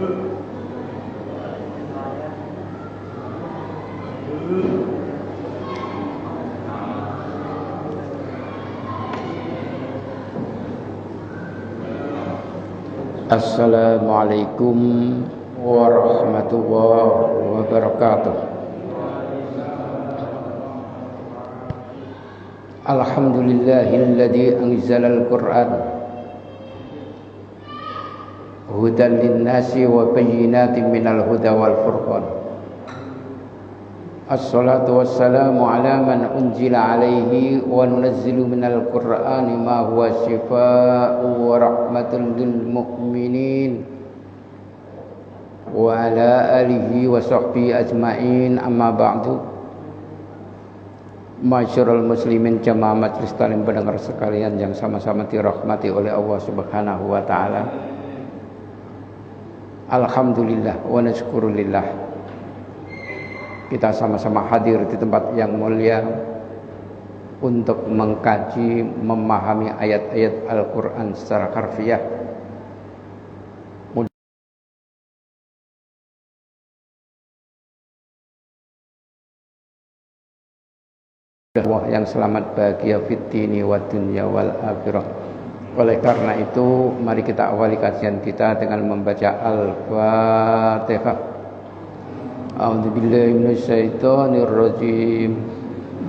Assalamualaikum warahmatullahi wabarakatuh. Alhamdulillahilladzi anzalal Qur'an hudan linnasi wa bayyinatin minal huda wal furqan. Assalatu wassalamu ala man unzila alaihi wa nunazzilu minal Qur'ani ma huwa shifaa'u wa rahmatun lil mu'minin wa ala alihi wa sahbihi ajma'in, amma ba'du. Masyarul muslimin jamaah majelis taklim pendengar sekalian yang sama-sama dirahmati oleh Allah Subhanahu wa taala. Alhamdulillah wa nasykurulillah, kita sama-sama hadir di tempat yang mulia untuk mengkaji, memahami ayat-ayat Al-Quran secara harfiah. Allah yang selamat bahagia fid dini wad dunya wal akhirah. Oleh karena itu, mari kita awali kajian kita dengan membaca Al-Fatihah. A'udzu billahi minasyaitonir rajim.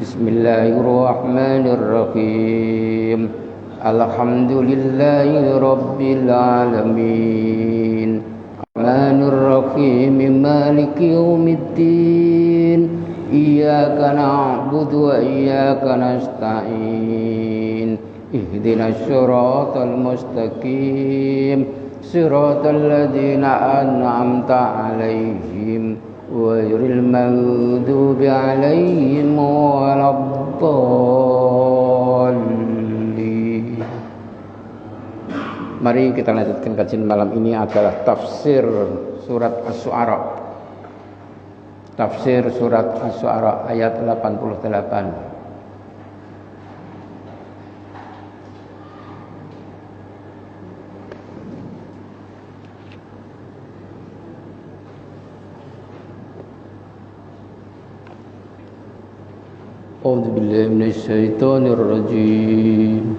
Bismillahirrahmanirrahim. Alhamdulillahi rabbil alamin. Rahmanir rahim. Maliki yaumiddin. Iyyaka na'budu wa iyyaka nasta'in. Ihdinas siratal mustaqim. Siratal ladzina an'amta 'alaihim ghairil maghdubi 'alaihim waladdallin. Mari kita lanjutkan kajian malam ini adalah tafsir surat Asy-Syu'ara. Tafsir surat Asy-Syu'ara ayat 88. A'udzu billahi minasyaitonir rajim.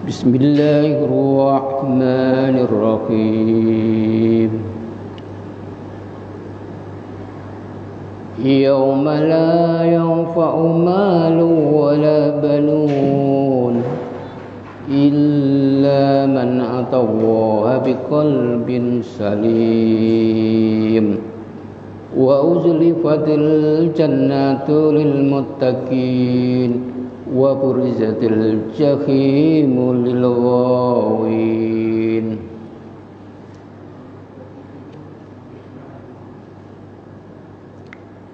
Bismillahirrahmanirrahim. Yauma la yanfa'u malun wala banun illa man atallaha biqalbin salim. Wa uzlifatil jannatu lil muttaqin wa burzatil jahimu lil ghawin.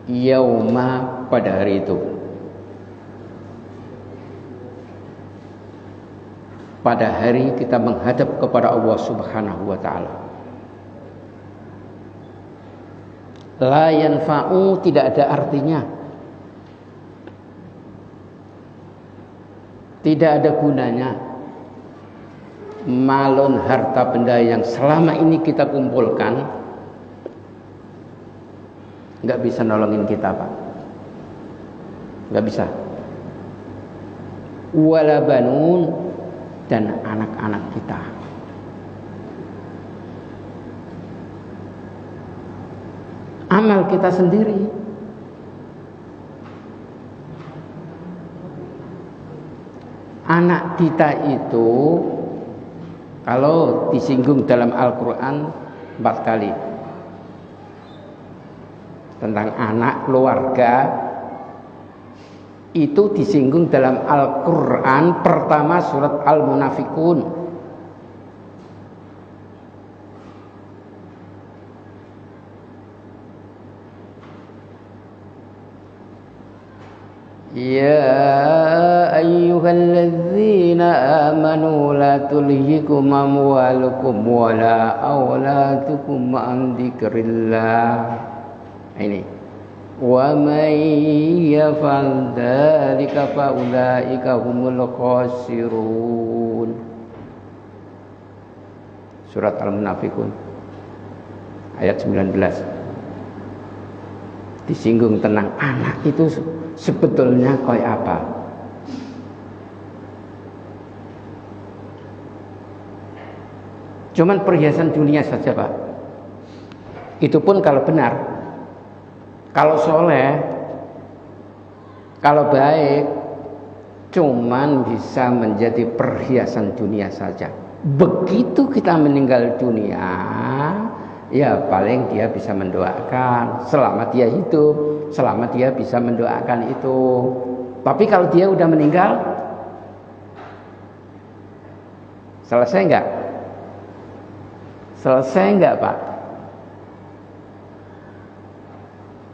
Yauma, pada hari itu. Pada hari kita menghadap kepada Allah Subhanahu wa taala. La yanfa'u, tidak ada artinya, tidak ada gunanya. Malun, harta benda yang selama ini kita kumpulkan, nggak bisa nolongin kita, Pak, nggak bisa. Wala banun, dan anak-anak kita. Amal kita sendiri. Anak kita itu kalau disinggung dalam Al-Quran 4 kali tentang anak, keluarga, itu disinggung dalam Al-Quran. Pertama surat Al-Munafikun. Ya ayyuhalladzina amanu la tulhikum amwalukum wala auladukum an dzikrillah. Ini wa may yaf'al dzalika fa ulaika humul khasirun. Surat Al-Munafikun ayat 19. Disinggung tentang anak itu sebetulnya kayak apa. Cuman perhiasan dunia saja, Pak. Itu pun kalau benar. Kalau soleh, kalau baik, cuman bisa menjadi perhiasan dunia saja. Begitu kita meninggal dunia, ya paling dia bisa mendoakan selama dia hidup, selama dia bisa mendoakan itu. Tapi kalau dia udah meninggal, selesai enggak? Selesai enggak, Pak?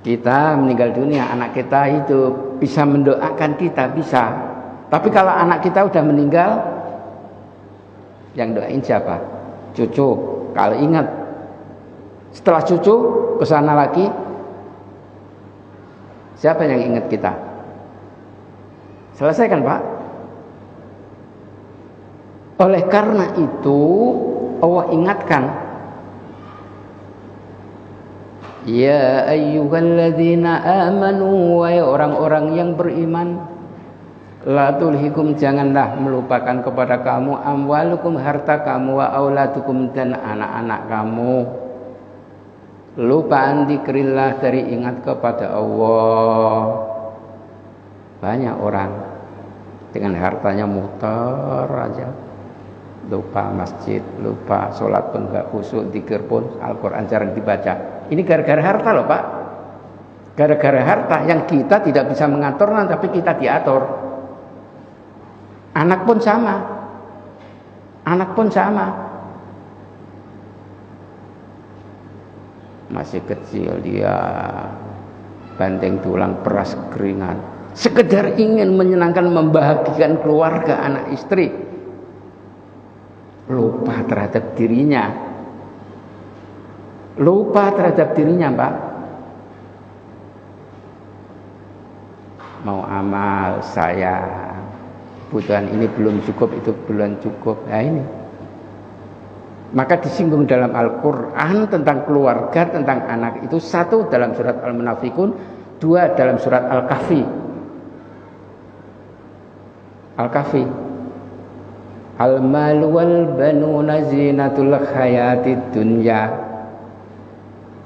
Kita meninggal dunia, anak kita hidup, bisa mendoakan kita, bisa. Tapi kalau anak kita udah meninggal, yang doain siapa? Cucu. Kalau ingat, setelah cucu kesana lagi, siapa yang ingat kita? Selesai kan, Pak? Oleh karena itu Allah ingatkan, ya ayyuhalladzina amanu, wahai orang-orang yang beriman, la tulhikum, janganlah melupakan kepada kamu, amwalukum, harta kamu, wa auladukum, dan anak-anak kamu. Lupa an dzikrillah, dari ingat kepada Allah. Banyak orang dengan hartanya muter aja, lupa masjid, lupa sholat pun gak khusyuk, dzikir pun, Al-Quran jarang dibaca. Ini gara-gara harta loh, Pak. Gara-gara harta yang kita tidak bisa mengatur, tapi kita diatur. Anak pun sama. Anak pun sama. Masih kecil dia banting tulang, peras keringat, sekedar ingin menyenangkan, membahagiakan keluarga, anak istri. Lupa terhadap dirinya. Lupa terhadap dirinya, Pak. Mau amal saya, kebutuhan ini belum cukup, itu belum cukup. Nah ini. Maka disinggung dalam Al-Quran tentang keluarga, tentang anak itu. Satu dalam surat Al-Munafikun, dua dalam surat Al-Kahfi. Al-Kahfi. Al-malu wal banuna zinatul hayatid dunya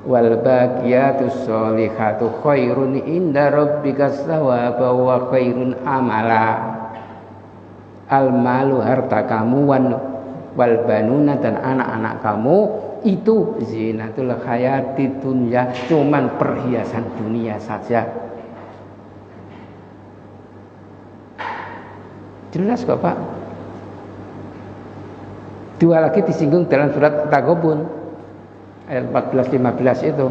wal baqiyatus sholihatu khairun inda rabbika thawaba wa khairun amala. Al-malu, harta kamu, wal banuna, dan anak-anak kamu, itu zinatul hayatid dunya, cuman perhiasan dunia saja. Jelas kok, Pak. Dua lagi disinggung dalam surat Taghabun ayat 14-15 itu.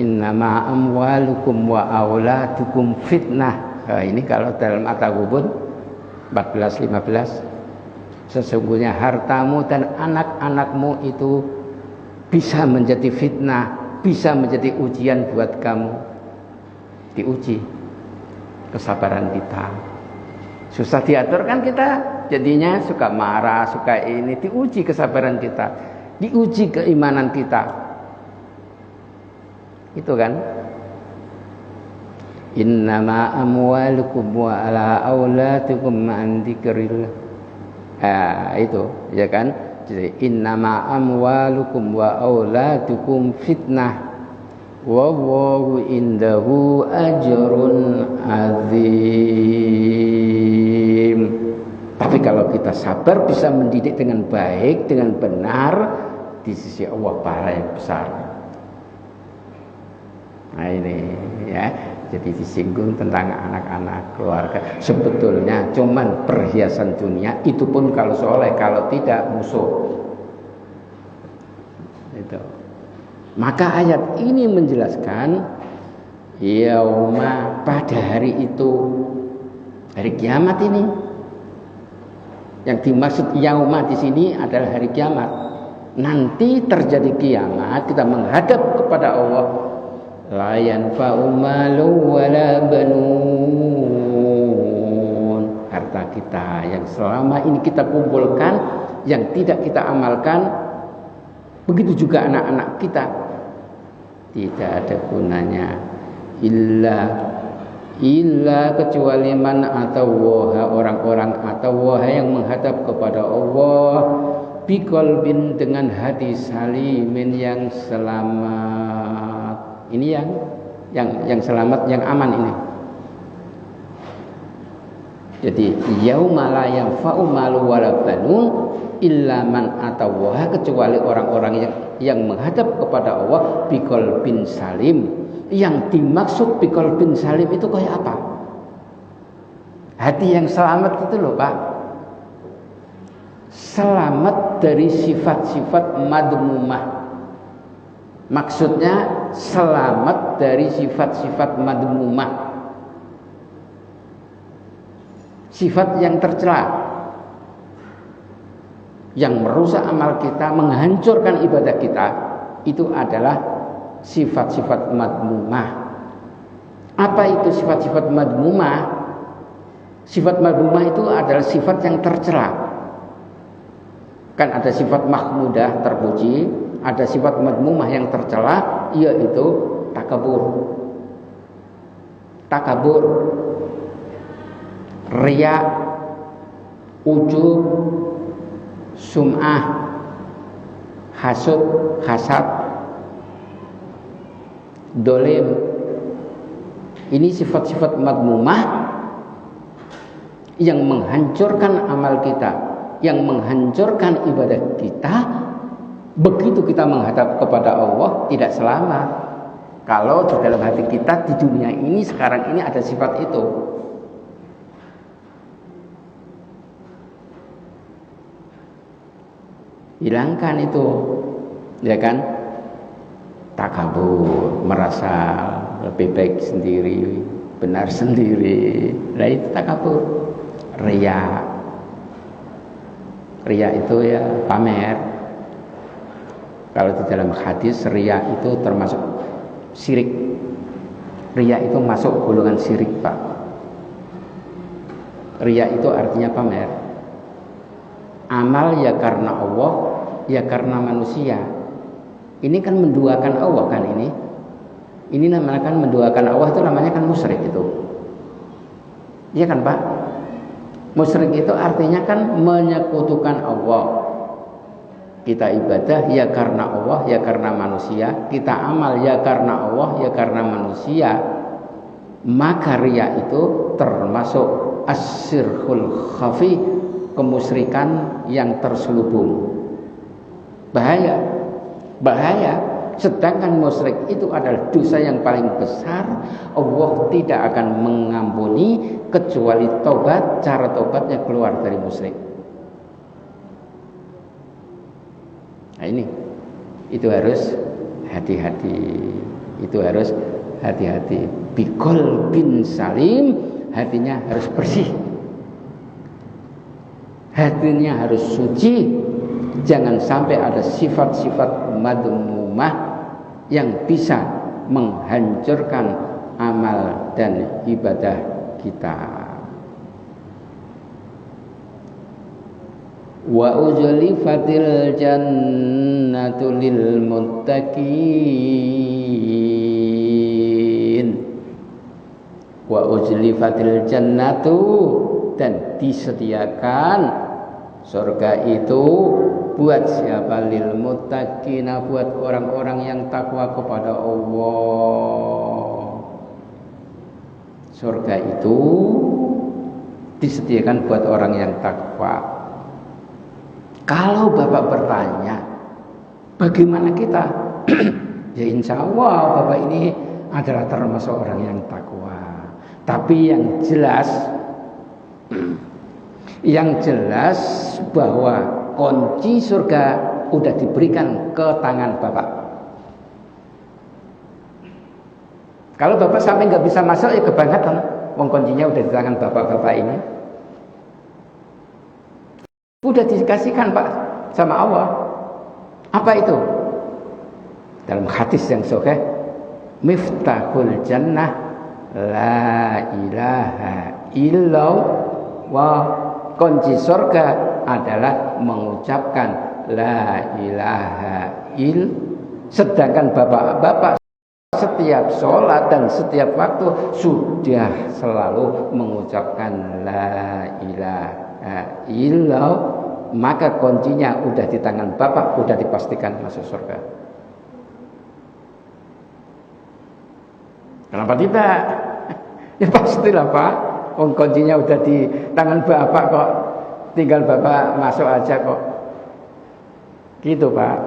Innama amwalukum wa auladukum fitnah. Nah, ini kalau dalam At-Taghabun 14-15, sesungguhnya hartamu dan anak-anakmu itu bisa menjadi fitnah, bisa menjadi ujian buat kamu. Diuji kesabaran kita. Susah diatur kan kita, jadinya suka marah, suka ini. Diuji kesabaran kita, diuji keimanan kita. Itu kan. Innama amwalukum wa ala auladukum ma'an dzikrillah. Itu, ya kan? Jadi innama amwalukum wa auladukum fitnah. Wallahu indahu ajrun azim. Tapi kalau kita sabar, bisa mendidik dengan baik, dengan benar, di sisi Allah pahala yang besar. Nah ini ya, jadi disinggung tentang anak-anak, keluarga. Sebetulnya cuman perhiasan dunia, itu pun kalau soleh, kalau tidak musuh. Itu. Maka ayat ini menjelaskan yauma, pada hari itu, hari kiamat ini. Yang dimaksud yauma di sini adalah hari kiamat. Nanti terjadi kiamat, kita menghadap kepada Allah. La yanfa'u malu wala banun. harta kita yang selama ini kita kumpulkan, yang tidak kita amalkan. Begitu juga anak-anak kita, tidak ada gunanya. Illa kecuali man atawaha, orang-orang atawaha yang menghadap kepada Allah biqalbin, dengan hati salimin yang selamat. Ini yang selamat, yang aman ini. Jadi yauma la yanfa'u malu wala banun illa man atawaha, kecuali orang-orang yang menghadap kepada Allah biqalbin salim. Yang dimaksud biqalbin salim itu kayak apa? Hati yang selamat itu loh Pak. Selamat dari sifat-sifat madmumah. Maksudnya selamat dari sifat-sifat madmumah, sifat yang tercela, yang merusak amal kita, menghancurkan ibadah kita. Itu adalah sifat-sifat madmumah. Apa itu sifat-sifat madmumah? Sifat madmumah itu adalah sifat yang tercela. Kan ada sifat mahmudah, terpuji, ada sifat madmumah yang tercela, yaitu takabur, riya, ujub, sum'ah, hasud, hasad, dolim. Ini sifat-sifat madmumah yang menghancurkan amal kita, yang menghancurkan ibadah kita. Begitu kita menghadap kepada Allah, tidak selamat. Kalau di dalam hati kita di dunia ini sekarang ini ada sifat itu. Hilangkan itu, ya kan? Takabur, merasa lebih baik sendiri, benar sendiri. Nah itu takabur. Riya itu ya pamer. Kalau di dalam hadis riya itu termasuk syirik. Riya itu masuk golongan syirik Pak. Riya itu artinya pamer. Amal ya karena Allah, ya karena manusia. Ini kan menduakan Allah kan ini. Ini namanya kan menduakan Allah, itu namanya kan musyrik itu. Iya kan Pak? Musyrik itu artinya kan menyekutukan Allah. Kita ibadah ya karena Allah, ya karena manusia. Kita amal ya karena Allah, ya karena manusia. Maka riya itu termasuk asyirkul khafi, kemusyrikan yang terselubung. Bahaya. Sedangkan musyrik itu adalah dosa yang paling besar. Allah tidak akan mengampuni kecuali tobat. Cara tobatnya keluar dari musyrik. Nah ini, itu harus hati-hati. Biqalbin salim, hatinya harus bersih, hatinya harus suci. Jangan sampai ada sifat-sifat madmumah yang bisa menghancurkan amal dan ibadah kita. Wa uzlifatil jannatu lil muttaqin. Wa uzlifatil jannatu, dan disediakan surga itu buat siapa? Lil muttaqina, buat orang-orang yang takwa kepada Allah. Surga itu disediakan buat orang yang takwa. Kalau Bapak bertanya, bagaimana kita? Ya insya Allah Bapak ini adalah termasuk orang yang takwa. Tapi yang jelas bahwa kunci surga udah diberikan ke tangan Bapak. Kalau Bapak sampai nggak bisa masuk, ya kebangetan. Wong kuncinya udah di tangan Bapak-bapak ini. Udah dikasihkan Pak sama Allah. Apa itu? Dalam hadis yang sahih, miftahul jannah la ilaha illallah illallah. Kunci surga adalah mengucapkan la ilaha sedangkan bapak-bapak setiap sholat dan setiap waktu sudah selalu mengucapkan la ilaha illallah, maka kuncinya udah di tangan bapak, udah dipastikan masuk surga. Kenapa tidak? Ya pastilah Pak, kuncinya udah di tangan bapak kok, tinggal bapak masuk aja kok, gitu Pak.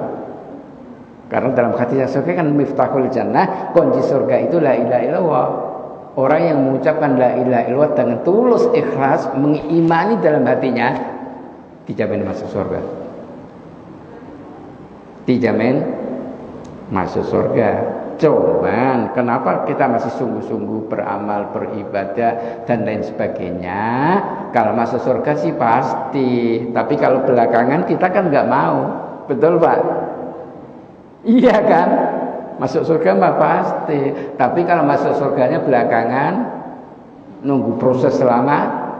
Karena dalam hadis surga kan miftahul jannah, kunci surga itu la ilaha illallah. Orang yang mengucapkan la ilaha illallah dengan tulus ikhlas mengimani dalam hatinya, dijamin masuk surga. Dijamin masuk surga. Cuman kenapa kita masih sungguh-sungguh beramal, beribadah dan lain sebagainya? Kalau masuk surga sih pasti, tapi kalau belakangan kita kan nggak mau, betul Pak? Iya kan? Masuk surga mah pasti. Tapi kalau masuk surganya belakangan, nunggu proses lama,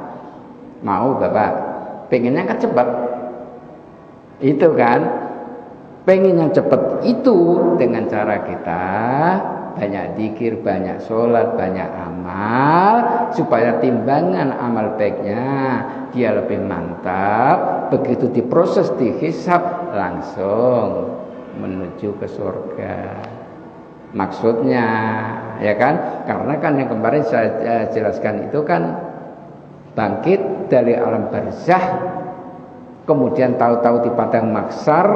mau Bapak? Pengennya kan cepat. Itu kan? Pengennya cepat itu dengan cara kita banyak zikir, banyak sholat, banyak amal, supaya timbangan amal baiknya dia lebih mantap. Begitu diproses, dihisab, langsung menuju ke surga. Maksudnya ya kan, karena kan yang kemarin saya jelaskan itu kan bangkit dari alam barzah, kemudian tahu-tahu di padang mahsyar,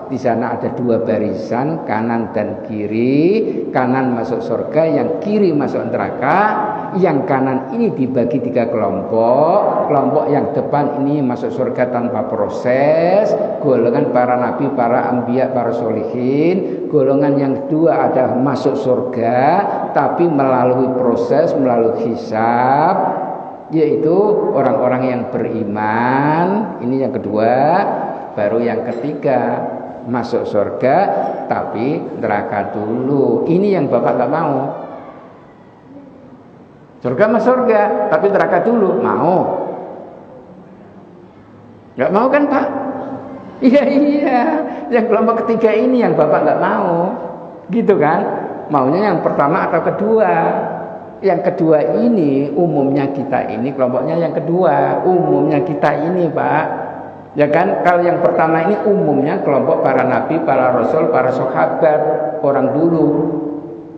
di sana ada dua barisan, kanan dan kiri. Kanan masuk surga, yang kiri masuk neraka. Yang kanan ini dibagi 3 kelompok. Kelompok yang depan ini masuk surga tanpa proses, golongan para nabi, para anbiya, para solihin. Golongan yang kedua ada masuk surga tapi melalui proses, melalui hisab, yaitu orang-orang yang beriman. Ini yang kedua. Baru yang ketiga masuk surga tapi neraka dulu. Ini yang Bapak gak mau. Surga mah surga, tapi neraka dulu. Mau? Gak mau kan Pak? Iya. Yang kelompok ketiga ini yang Bapak gak mau, gitu kan? Maunya yang pertama atau kedua? Yang kedua ini umumnya kita ini, kelompoknya yang kedua umumnya kita ini Pak. Ya kan? Kalau yang pertama ini umumnya kelompok para nabi, para rasul, para sahabat, orang dulu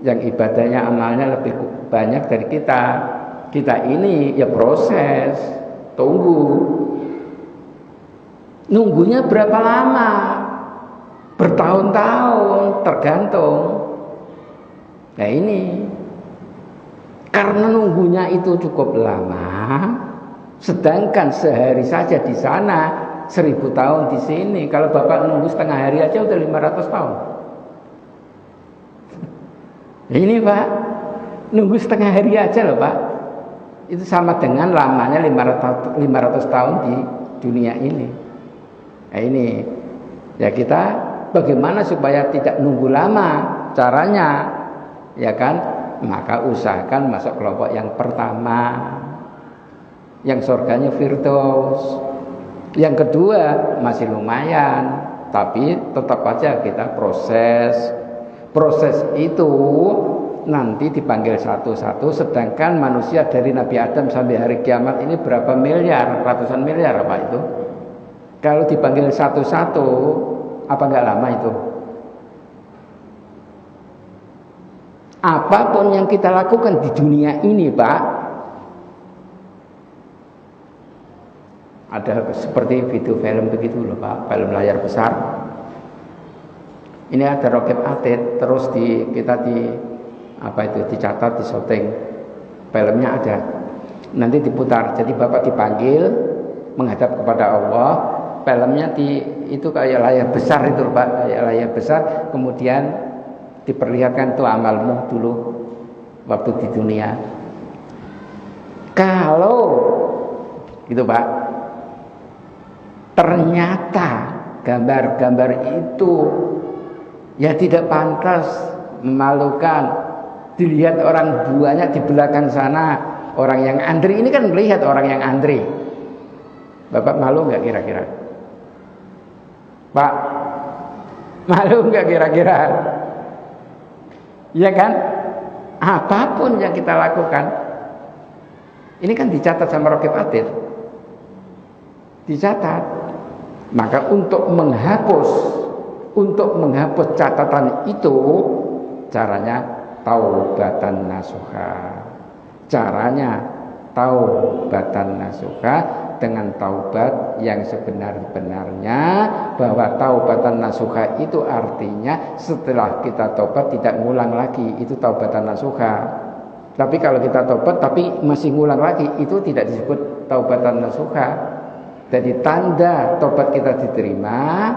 yang ibadahnya, amalnya lebih banyak dari kita. Kita ini ya proses, tunggu. Nunggunya berapa lama? Bertahun-tahun, tergantung. Nah ini, karena nunggunya itu cukup lama, sedangkan sehari saja di sana 1000 tahun di sini. Kalau Bapak nunggu setengah hari aja udah 500 tahun. Ini Pak, nunggu setengah hari aja loh Pak. Itu sama dengan lamanya 500 tahun di dunia ini. Nah ini, ya kita bagaimana supaya tidak nunggu lama? Caranya, ya kan? Maka usahakan masuk kelompok yang pertama, yang surganya Firdaus. Yang kedua masih lumayan, tapi tetap aja kita proses. Proses itu nanti dipanggil satu-satu. Sedangkan manusia dari Nabi Adam sampai hari kiamat ini berapa miliar, ratusan miliar apa itu? Kalau dipanggil satu-satu, apa enggak lama itu? Apapun yang kita lakukan di dunia ini Pak, ada seperti video film begitu loh Pak, film layar besar. Ini ada roket atit, terus dicatat, disyuting. Filmnya ada. Nanti diputar. Jadi Bapak dipanggil menghadap kepada Allah. Filmnya itu kayak layar besar itu Pak, kayak layar besar. Kemudian diperlihatkan tuh amalmu dulu waktu di dunia. Kalau gitu Pak, ternyata gambar-gambar itu ya tidak pantas, memalukan, dilihat orang banyak di belakang sana. Orang yang antri ini kan melihat orang yang antri, Bapak malu nggak kira-kira? Pak, malu nggak kira-kira? Iya kan? Apapun yang kita lakukan, ini kan dicatat sama Raqib Atid. Dicatat. Maka untuk menghapus catatan itu, caranya taubatan nasuha. Caranya taubatan nasuha, dengan taubat yang sebenar-benarnya, bahwa taubatan nasuha itu artinya setelah kita taubat tidak ngulang lagi, itu taubatan nasuha. Tapi kalau kita taubat tapi masih ngulang lagi, itu tidak disebut taubatan nasuha. Jadi tanda taubat kita diterima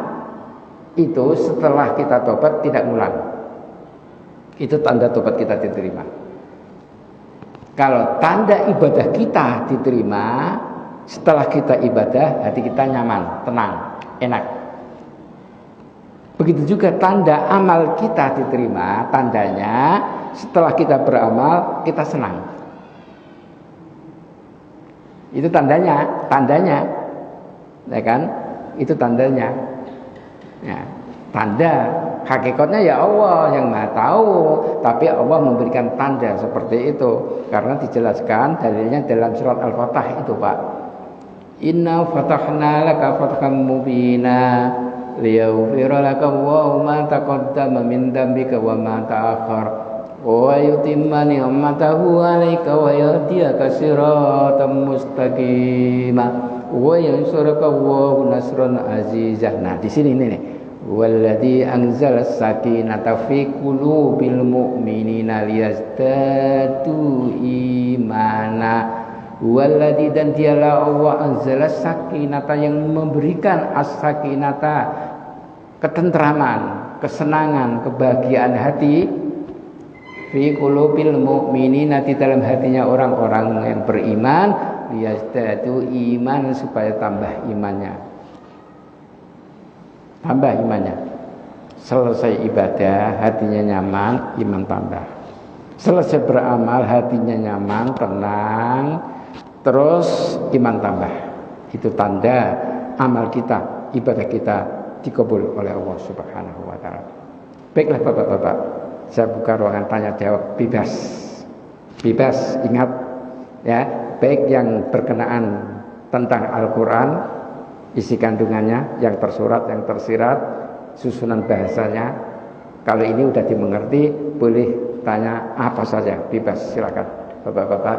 itu setelah kita taubat tidak ngulang. Itu tanda taubat kita diterima. Kalau tanda ibadah kita diterima, setelah kita ibadah, hati kita nyaman, tenang, enak. Begitu juga tanda amal kita diterima, tandanya setelah kita beramal, kita senang. Itu tandanya, ya kan? Itu tandanya. Ya, tanda hakikatnya ya Allah yang Maha tahu, tapi Allah memberikan tanda seperti itu karena dijelaskan dalilnya dalam surat Al-Fatah itu, Pak. Inna fatahna laka fathan mubina liyaghfira laka Allahu ma taqaddama min dhanbika wa ma ta'akhkhar wa yutimma ni'matahu 'alaika wa yahdiyaka siratan mustaqima wa yansuraka Allahu nasran azizah. Nah, di sini nih. Walladzi anzala as-sakinata fi qulubil mu'minina liyazdadu imana. Walladzi, dan dialah Allah anzala sakinata, yang memberikan as-sakinata, ketentraman, kesenangan, kebahagiaan hati, fi qulubil mu'minina, di dalam hatinya orang-orang yang beriman, liyazdadu iman, supaya tambah imannya. Tambah imannya. Selesai ibadah, hatinya nyaman, iman tambah. Selesai beramal, hatinya nyaman, tenang, terus iman tambah. Itu tanda amal kita, ibadah kita dikabul oleh Allah Subhanahu wa taala. Baiklah Bapak-bapak, saya buka ruangan tanya jawab bebas. Bebas, ingat ya, baik yang berkenaan tentang Al-Qur'an, isi kandungannya, yang tersurat, yang tersirat, susunan bahasanya. Kalau ini udah dimengerti, boleh tanya apa saja, bebas, silakan. Bapak-bapak,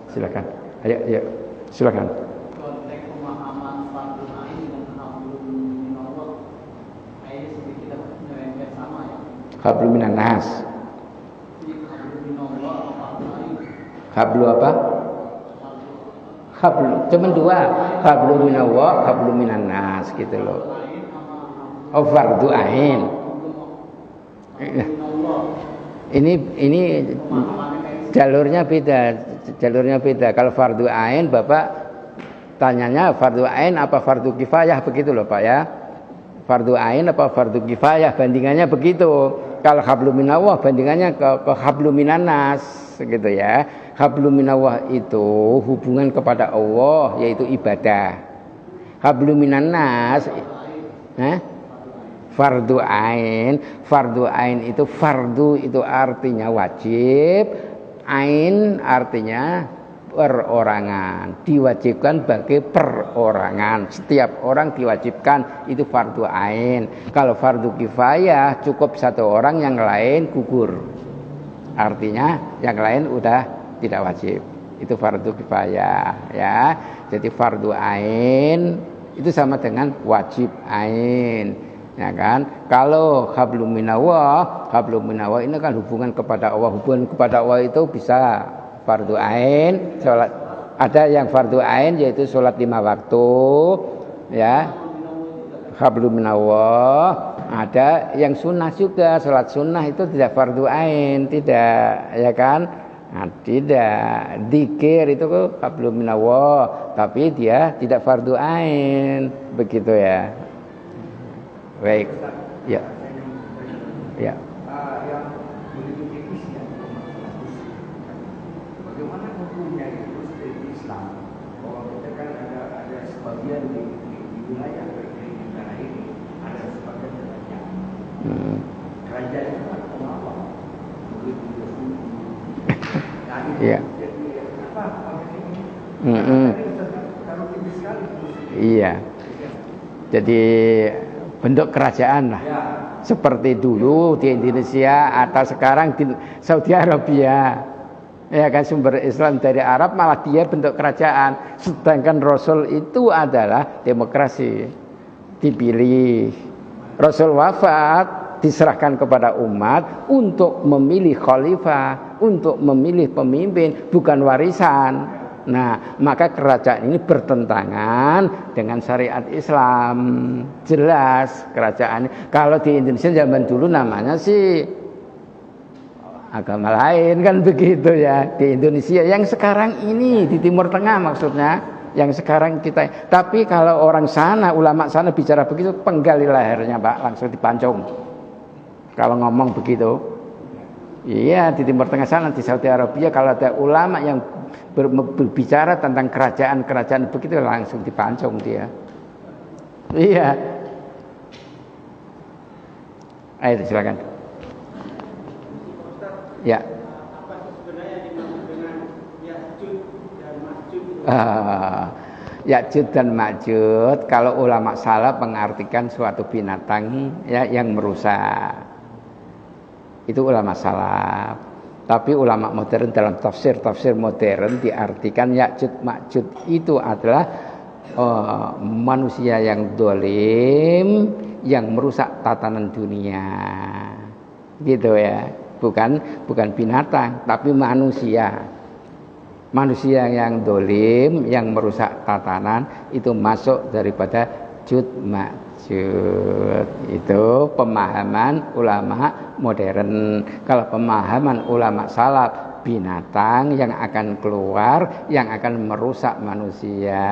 silakan. Ayo, silakan. Konteks pemahaman fardu ain dan hablum minallah, ini sedikit nyerempet sama ya. Hablum minan nas. Hablum minallah atau fardu ain? Hablu apa? Hablu, cuma dua. Hablum minallah, hablum minan nas gitu loh. Oh, fardu ain. Ini jalurnya beda. Kalau fardu ain, Bapak tanyanya fardu ain apa fardu kifayah, begitu loh Pak ya. Fardu ain apa fardu kifayah, bandingannya begitu. Kalau hablum minallah bandingannya ke hablum minan nas gitu ya. Hablum minallah itu hubungan kepada Allah, yaitu ibadah. Hablum minan nas fardu ain itu, fardu itu artinya wajib, ain artinya perorangan, diwajibkan bagi perorangan, setiap orang diwajibkan, itu fardu ain. Kalau fardu kifayah cukup satu orang, yang lain gugur, artinya yang lain udah tidak wajib, itu fardu kifayah ya. Jadi fardu ain itu sama dengan wajib ain, ya kan? Kalau hablum minallah ini kan hubungan kepada Allah. Hubungan kepada Allah itu bisa fardu ain, salat. Ada yang fardu ain yaitu salat 5 waktu, ya. Hablum minallah. Ada yang sunnah juga, salat sunnah itu tidak fardu ain, tidak, ya kan? Nah, tidak. Dzikir itu hablum minallah, tapi dia tidak fardu ain, begitu ya. Baik, ya. Yang begitu tipisnya bagaimana hukumnya itu seperti Islam, bahwa kita kan ada Iya. Iya. Jadi bentuk kerajaan lah. Seperti dulu di Indonesia atau sekarang di Saudi Arabia. Ya kan, sumber Islam dari Arab, malah dia bentuk kerajaan. Sedangkan Rasul itu adalah demokrasi. Dipilih. Rasul wafat, diserahkan kepada umat untuk memilih khalifah, untuk memilih pemimpin, bukan warisan. Nah, maka kerajaan ini bertentangan dengan syariat Islam. Jelas kerajaan. Kalau di Indonesia zaman dulu namanya sih agama lain kan begitu ya. Di Indonesia yang sekarang ini di Timur Tengah maksudnya, yang sekarang kita. Tapi kalau orang sana, ulama sana bicara begitu, penggali lehernya Pak, langsung dipancung. Kalau ngomong begitu. Iya, di Timur Tengah sana, di Saudi Arabia, kalau ada ulama yang berbicara tentang kerajaan-kerajaan begitu, langsung dipancung dia. Iya. Ayo silakan. Ya. Apa sebenarnya dimaksud dengan Ya'juj dan Ma'juj? Ya'juj dan Ma'juj, kalau ulama salaf mengartikan suatu binatang ya yang merusak. Itu ulama salaf. Tapi ulama modern dalam tafsir modern diartikan Ya'juj Ma'juj itu adalah manusia yang dolim, yang merusak tatanan dunia. Gitu ya. Bukan binatang, tapi manusia. Manusia yang dolim, yang merusak tatanan, itu masuk daripada Jud Ma'jud. Itu pemahaman ulama modern. Kalau pemahaman ulama salaf, binatang yang akan keluar, yang akan merusak manusia.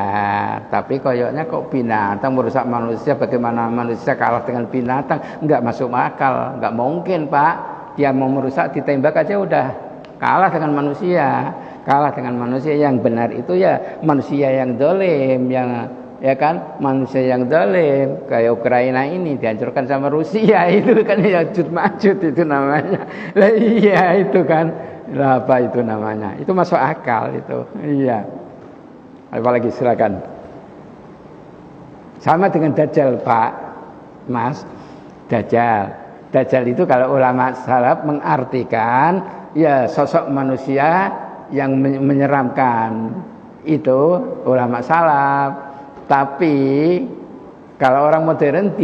Tapi kayaknya kok binatang merusak manusia, bagaimana manusia kalah dengan binatang? Enggak masuk akal, enggak mungkin Pak. Dia mau merusak, ditembak aja udah kalah dengan manusia. Kalah dengan manusia. Yang benar itu ya manusia yang dolim, yang ya kan, manusia yang dolim. Kayak Ukraina ini dihancurkan sama Rusia, itu kan Ya'juj Ma'juj itu namanya. Lah iya itu kan. Lah apa itu namanya? Itu masuk akal itu. Iya. Apalagi silakan. Sama dengan Dajjal Pak, Mas. Dajjal itu kalau ulama salaf mengartikan ya sosok manusia yang menyeramkan. Itu ulama salaf. Tapi kalau orang modern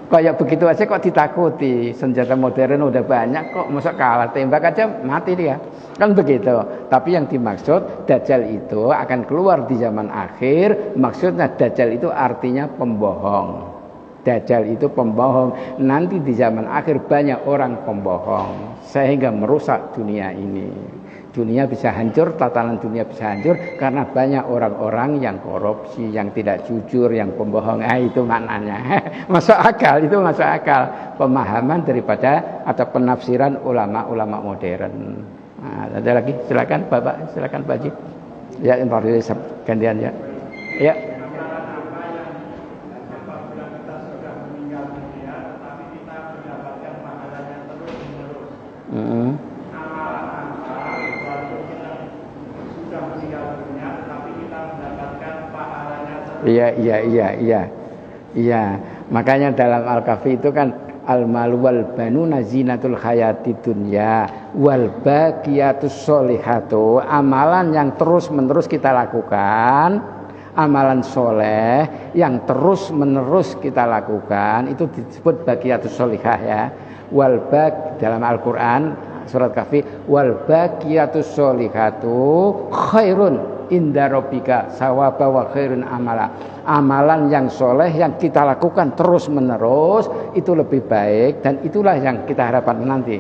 kayak begitu aja kok ditakuti. Senjata modern udah banyak kok, masa kalah, tembak aja mati dia. Kan begitu. Tapi yang dimaksud Dajjal itu akan keluar di zaman akhir. Maksudnya Dajjal itu artinya pembohong. Dajjal itu pembohong. Nanti di zaman akhir banyak orang pembohong, sehingga merusak dunia ini. Dunia bisa hancur, tatanan dunia bisa hancur karena banyak orang-orang yang korupsi, yang tidak jujur, yang pembohong. Itu maknanya. Masuk akal, itu masuk akal. Pemahaman daripada atau penafsiran ulama-ulama modern. Nah, ada lagi? Silakan Bapak, silakan Pak Haji. Ya, informasi gantian ya. Ya. Iya. Makanya dalam Al-Kahfi itu kan al-mal wal banuna zinatul hayati dunya wal baqiyatus sholihatu, amalan yang terus-menerus kita lakukan, amalan soleh yang terus-menerus kita lakukan itu disebut baqiyatus sholihah ya. Wal baq dalam Al-Qur'an surat Kahfi, wal baqiyatus sholihatu khairun inda rabbika sawaba wa khairun amala. Amalan yang soleh yang kita lakukan terus menerus itu lebih baik, dan itulah yang kita harapkan nanti.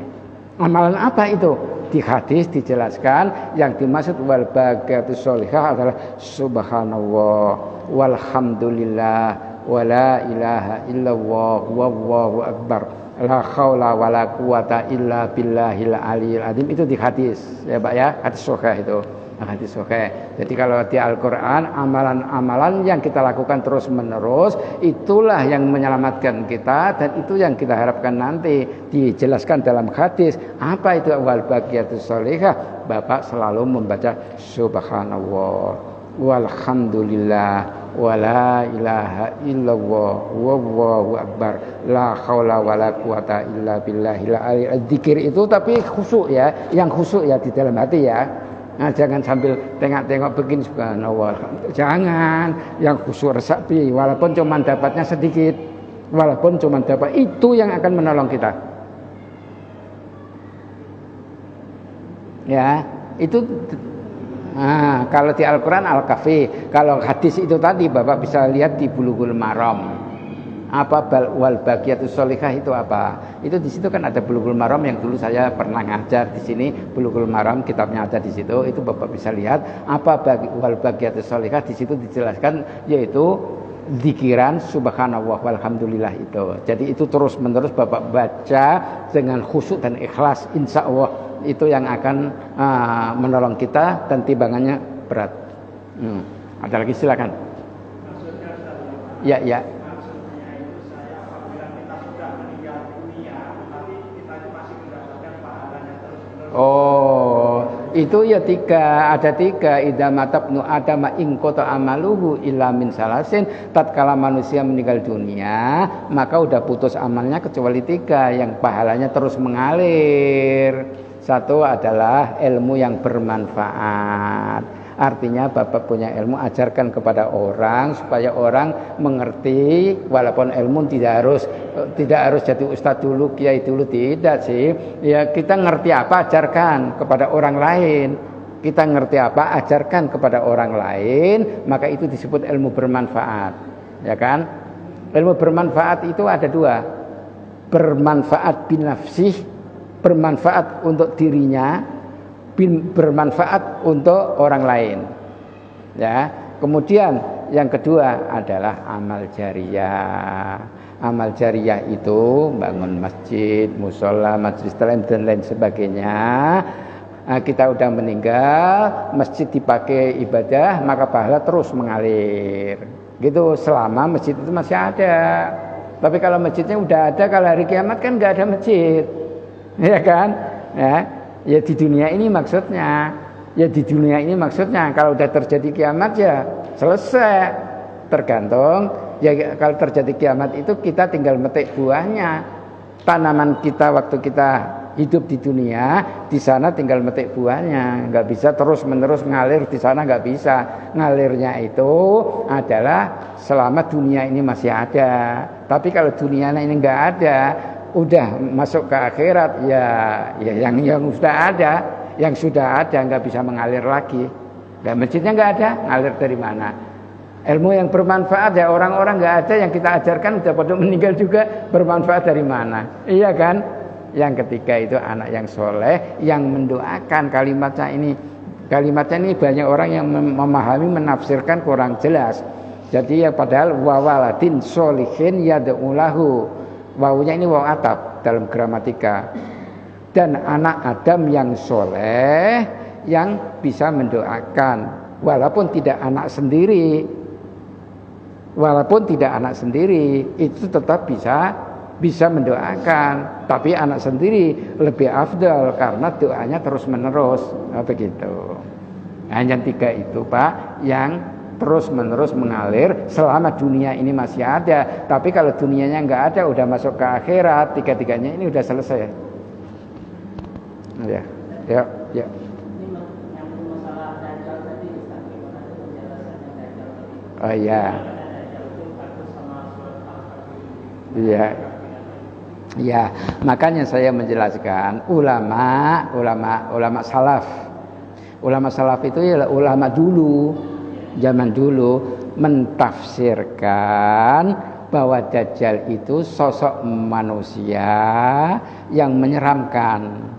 Amalan apa itu? Di hadis dijelaskan yang dimaksud wal baqiyatus sholihah adalah subhanallah walhamdulillah wala ilaha illallah wallahu akbar la haula wala quwata illa billahil aliyil azim. Itu di hadis ya Pak ya, hadis sahih itu. hadis sahih. Jadi kalau di Al-Qur'an amalan-amalan yang kita lakukan terus-menerus itulah yang menyelamatkan kita dan itu yang kita harapkan nanti. Dijelaskan dalam hadis, apa itu wal baqiyatus sholihah? Bapak selalu membaca subhanallah walhamdulillah wala ilaha illallah wallahu akbar la haula wala quwata illa billahil aliyil dzikir itu tapi khusyuk ya, yang khusyuk ya di dalam hati ya. Nah, jangan sambil tengok-tengok begini subhanallah. Jangan, yang khusyuk resapi walaupun cuma dapatnya sedikit. Walaupun cuma dapat itu yang akan menolong kita. Ya, itu kalau di Al-Qur'an Al-Kahfi, kalau hadis itu tadi Bapak bisa lihat di Bulughul Maram. Apa wal baqiyatus sholihah itu apa? Itu di situ kan ada Bulughul Maram yang dulu saya pernah ngajar di sini. Bulughul Maram kitabnya ada di situ. Itu Bapak bisa lihat apa wal baqiyatus sholihah, di situ dijelaskan yaitu zikiran subhanallah walhamdulillah itu. Jadi itu terus-menerus Bapak baca dengan khusyuk dan ikhlas, insya Allah itu yang akan menolong kita dan timbangannya berat. Ada lagi silakan. Ya. Oh, itu ya ada tiga. Idza matabnu adama in qata amaluhu illa min salasin. Tatkala manusia meninggal dunia, maka udah putus amalnya kecuali tiga yang pahalanya terus mengalir. Satu adalah ilmu yang bermanfaat. Artinya Bapak punya ilmu, ajarkan kepada orang supaya orang mengerti, walaupun ilmu tidak harus jadi ustadz dulu, kiai dulu, tidak sih. Ya kita ngerti apa ajarkan kepada orang lain. Kita ngerti apa ajarkan kepada orang lain, maka itu disebut ilmu bermanfaat. Ya kan? Ilmu bermanfaat itu ada dua. Bermanfaat binafsih, bermanfaat untuk dirinya, bermanfaat untuk orang lain. Ya, kemudian yang kedua adalah amal jariyah. Amal jariyah itu bangun masjid, musola, majelis taklim dan lain sebagainya. Kita udah meninggal, masjid dipakai ibadah, maka pahala terus mengalir. Gitu selama masjid itu masih ada. Tapi kalau masjidnya udah ada, kalau hari kiamat kan nggak ada masjid, ya kan? Ya di dunia ini maksudnya. Kalau udah terjadi kiamat ya selesai. Tergantung. Ya kalau terjadi kiamat itu kita tinggal metik buahnya. Tanaman kita waktu kita hidup di dunia, di sana tinggal metik buahnya. Nggak bisa terus menerus ngalir di sana, nggak bisa. Ngalirnya itu adalah selama dunia ini masih ada. Tapi kalau dunia ini nggak ada, udah masuk ke akhirat ya yang sudah ada nggak bisa mengalir lagi. Dan masjidnya nggak ada, ngalir dari mana? Ilmu yang bermanfaat ya orang-orang nggak ada yang kita ajarkan udah pada meninggal juga, bermanfaat dari mana? Iya kan? Yang ketiga itu anak yang soleh yang mendoakan. Kalimatnya ini banyak orang yang memahami, menafsirkan kurang jelas. Jadi ya padahal wawaladin solihin yad'ulahu. Wawunya ini waw atap dalam gramatika. Dan anak Adam yang soleh yang bisa mendoakan, walaupun tidak anak sendiri, itu tetap bisa mendoakan. Tapi anak sendiri lebih afdal karena doanya terus menerus. Begitu. Yang tiga itu Pak, yang terus menerus mengalir selama dunia ini masih ada. Tapi kalau dunianya nggak ada, udah masuk ke akhirat, tiga-tiganya ini udah selesai. Ya. Ini menyambung masalah Dajjal tadi, Ustaz, gimana itu penjelasannya Dajjal tadi? Oh iya. Dajjal itu bagus sama surat Al-Kahfi. Iya. Ya, makanya saya menjelaskan ulama salaf. Ulama salaf itu ya ulama dulu. Zaman dulu mentafsirkan bahwa Dajjal itu sosok manusia yang menyeramkan.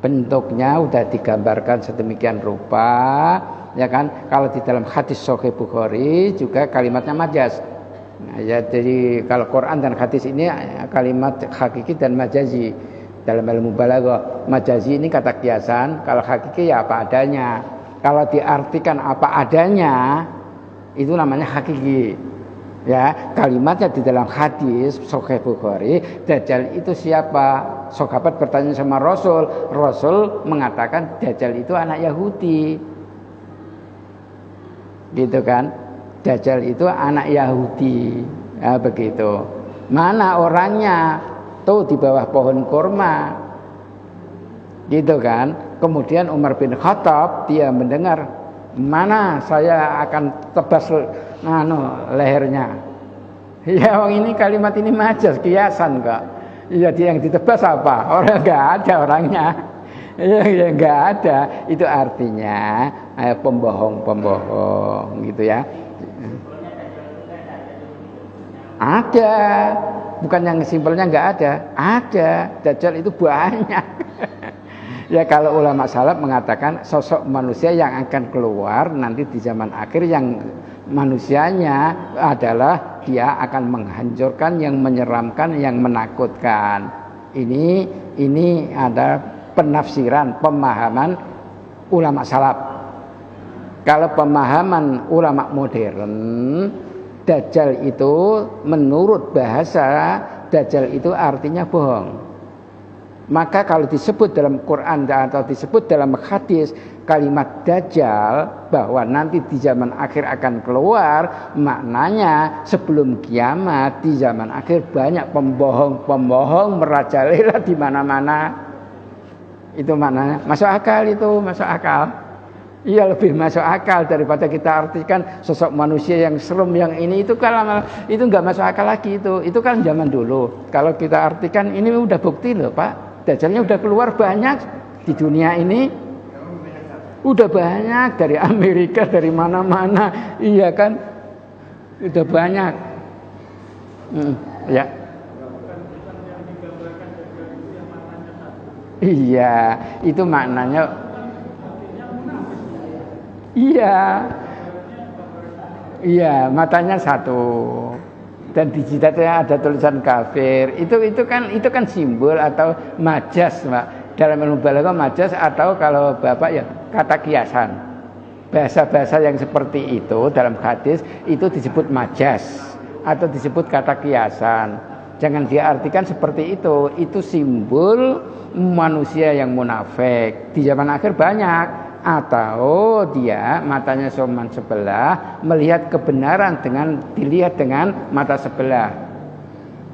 Bentuknya udah digambarkan sedemikian rupa, ya kan? Kalau di dalam hadis Sahih Bukhari juga kalimatnya majaz. Nah, ya, jadi kalau Quran dan hadis ini kalimat hakiki dan majazi. Dalam ilmu balaghah, majazi ini kata kiasan, kalau hakiki ya apa adanya. Kalau diartikan apa adanya, itu namanya hakiki. Ya, kalimatnya di dalam hadis Sahih Bukhari, Dajjal itu siapa? Sahabat bertanya sama Rasul. Rasul mengatakan Dajjal itu anak Yahudi. Gitu kan? Dajjal itu anak Yahudi. Ya, begitu. Mana orangnya? Tuh di bawah pohon kurma. Gitu kan? Kemudian Umar bin Khattab dia mendengar, mana saya akan tebas lehernya. Ya, ini kalimat ini majas, kiasan kok. Iya, dia yang ditebas apa? Orang enggak ada orangnya. Ya enggak ada. Itu artinya pembohong gitu ya. Ada. Bukan yang simpelnya enggak ada. Ada. Dajjal itu banyak. Ya, kalau ulama salaf mengatakan sosok manusia yang akan keluar nanti di zaman akhir yang manusianya adalah dia akan menghancurkan, yang menyeramkan, yang menakutkan. Ini ada penafsiran, pemahaman ulama salaf. Kalau pemahaman ulama modern, Dajjal itu menurut bahasa Dajjal itu artinya bohong. Maka kalau disebut dalam Quran atau disebut dalam hadis kalimat Dajjal bahwa nanti di zaman akhir akan keluar, maknanya sebelum kiamat di zaman akhir banyak pembohong merajalela di mana-mana. Itu maknanya. Masuk akal itu, masuk akal. Iya, lebih masuk akal daripada kita artikan sosok manusia yang serem yang ini. Itu kalau itu nggak masuk akal lagi itu. Itu kan zaman dulu. Kalau kita artikan ini udah bukti loh, Pak. Dajjalnya udah keluar banyak di dunia ini, udah banyak dari Amerika, dari mana-mana, iya kan, udah banyak. Ya, iya, itu maknanya, iya, matanya satu. Dan di jidatnya ada tulisan kafir. Itu kan simbol atau majas, Pak. Dalam ilmu balaghah majas atau kalau Bapak ya kata kiasan. Bahasa-bahasa yang seperti itu dalam hadis itu disebut majas atau disebut kata kiasan. Jangan diartikan seperti itu. Itu simbol manusia yang munafik. Di zaman akhir banyak. Atau dia matanya cuma sebelah, melihat kebenaran dilihat dengan mata sebelah.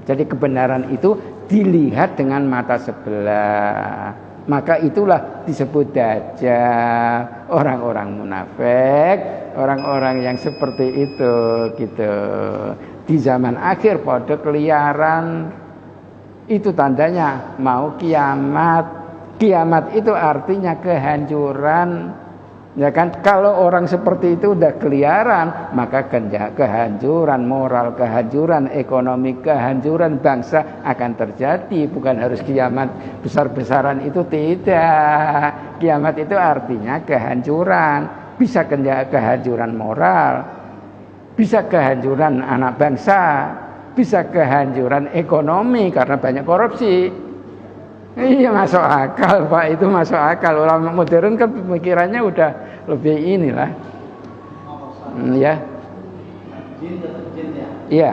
Jadi kebenaran itu dilihat dengan mata sebelah. Maka itulah disebut Dajjal. Orang-orang munafik, orang-orang yang seperti itu gitu. Di zaman akhir pada keliaran. Itu tandanya mau kiamat. Kiamat itu artinya kehancuran. Ya kan, kalau orang seperti itu udah keliaran, maka kehancuran moral, kehancuran ekonomi, kehancuran bangsa akan terjadi. Bukan harus kiamat besar-besaran, itu tidak. Kiamat itu artinya kehancuran. Bisa kehancuran moral, bisa kehancuran anak bangsa, bisa kehancuran ekonomi karena banyak korupsi. Iya, masuk akal, Pak, itu masuk akal. Ulama modern kan pemikirannya udah lebih inilah. Ya. Jin tetap jin ya. Iya.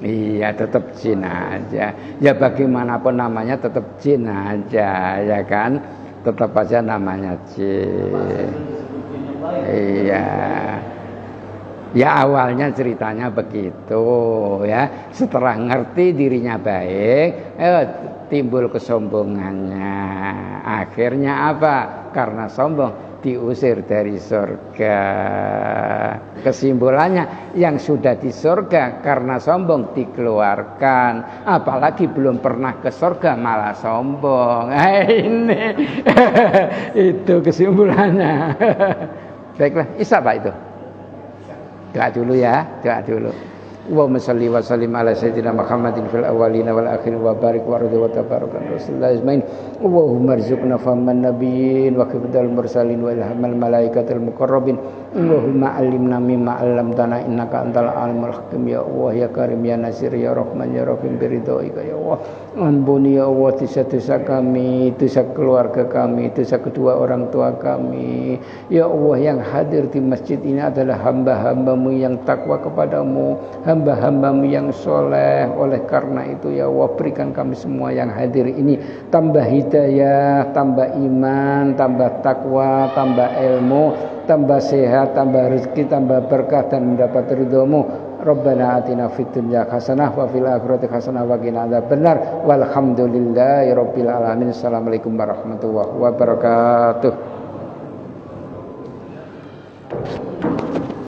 Iya, tetap jin aja. Ya bagaimanapun namanya tetap jin aja, ya kan? Tetap aja namanya jin. Iya. Ya awalnya ceritanya begitu ya. Setelah ngerti dirinya baik, timbul kesombongannya. Akhirnya apa? Karena sombong diusir dari surga. Kesimpulannya yang sudah di surga karena sombong dikeluarkan. Apalagi belum pernah ke surga malah sombong. Ini itu kesimpulannya. Baiklah, Isa Pak itu. Doa dulu ya, doa dulu. Allahumma salli wa sallim ala sayyidina Muhammadin fil awwalin wal akhirin wa barik wa radhi wa tabarakan rasulullah ajmain. Allahumma arzuqna fahman nabiyyin wa kibdal mursalin wa ilhamal malaikatil muqarrabin. Allahumma alimna mimma 'allamtana innaka antal alimul hakim ya Allah ya karim ya nasir ya rahman ya rahim biridhoika ya Allah. Ampuni ya Allah dosa-dosa kami, dosa keluarga kami, dosa kedua orang tua kami. Ya Allah, yang hadir di masjid ini adalah hamba-hambamu yang takwa kepadamu, hamba-hambamu yang soleh. Oleh karena itu ya Allah, berikan kami semua yang hadir ini tambah hidayah, tambah iman, tambah takwa, tambah ilmu, tambah sehat, tambah rezeki, tambah berkah dan mendapat ridhomu. Rabbana atina fid dunya hasanah wa fil akhirati hasanah wa qina adzabannar. Walhamdulillahi rabbil alamin. Assalamualaikum warahmatullahi wabarakatuh.